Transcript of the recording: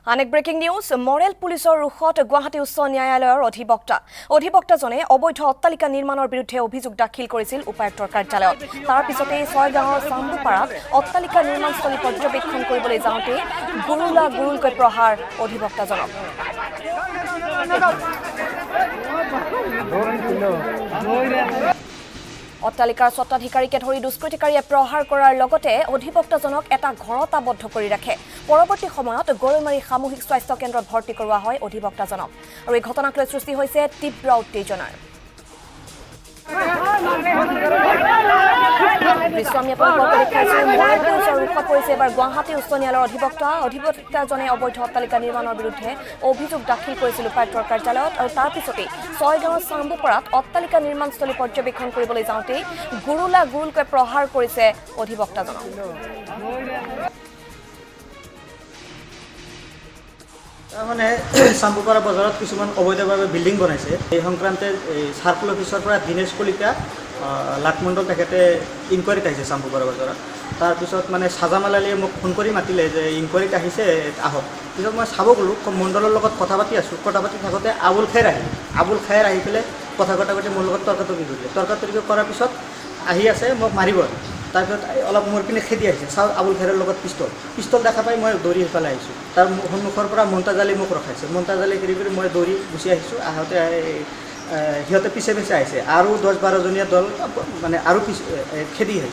আন এক breaking news Morrell পুলিচৰ ৰুখত গুৱাহাটী উচ্চ ন্যায়ালয়ৰ অধিবক্তাজনে অবৈধ অট্টালিকা নিৰ্মাণৰ বিৰুদ্ধে অভিযোগ দাখিল কৰিছিল উপায়ুক্তৰ কাৰ্যালয়ত তাৰ পিছতে ছয়গাঁৱৰ চাম্বুপাৰাত অট্টালিকা নিৰ্মাণস্থলী পৰ্যবেক্ষণ কৰিবলৈ যাওঁতে গুৰুলকৈ প্ৰহাৰ অধিবক্তাজনক অট্টালিকাৰ স্বত্বাধিকাৰীকে ধৰি দুষ্কৃতিকাৰীয়ে প্ৰহাৰ কৰাৰ লগতে অধিবক্তাজনক এটা ঘৰত আবদ্ধ কৰি ৰাখে পৰৱৰ্তী সময়ত গৰৈমাৰী সামূহিক স্বাস্থ্য কেন্দ্ৰত ভৰ্তি কৰোৱা হয় অধিবক্তাজনক আৰু এই ঘটনাক লৈ সৃষ্টি হৈছে তীব্ৰ উত্তেজনাৰ গুৱাহাটী উচ্চ ন্যায়ালয়ৰ অধিবক্তাজনে অবৈধ অট্টালিকা নিৰ্মাণৰ বিৰুদ্ধে অভিযোগ দাখিল কৰিছিল উপায়ুক্তৰ কাৰ্যালয়ত আৰু তাৰ পিছতে ছয়গাঁৱৰ চাম্বুপাৰাত অট্টালিকা নিৰ্মাণস্থলী পৰ্যবেক্ষণ কৰিবলৈ যাওঁতে গুৰুলকৈ প্ৰহাৰ কৰিছে অধিবক্তাজনক মানে চাম্বুপাৰা বজাৰত কিছুমান অবৈধভাৱে বিল্ডিং বনাইছে এই সংক্ৰান্তে সাৰ্কুল অফিচৰ পৰা দীনেশ কলিতা লাটমণ্ডল তেখেতে ইনকুৱাৰীত আহিছে চাম্বুপাৰা বজাৰত তাৰপিছত মানে সাজামালালীয়ে মোক ফোন কৰি মাতিলে যে ইনকুৱাৰীত আহিছে আহক পিছত মই চাব গ'লোঁ মণ্ডলৰ লগত কথা পাতি থাকোঁতে আবুল খায়েৰ আহি পেলাই কথা পাতি মোৰ লগত তৰ্কাতৰ্কি কৰাৰ পিছত আহি আছে মোক মাৰিব তাৰপিছত অলপ মোৰ পিনে খেদি আহিছে চাওঁ আবুল খায়েৰৰ লগত পিষ্টল দেখা পাই মই দৌৰি সিফালে আহিছোঁ তাৰ সন্মুখৰ পৰা মন্তাজালি মোক ৰখাইছে মন্তাজালি কৰি মই দৌৰি গুচি আহিছোঁ আহোঁতে সিহঁতে পিছে আহিছে আৰু 10-12জনীয়া দল মানে আৰু খেদি আহিছে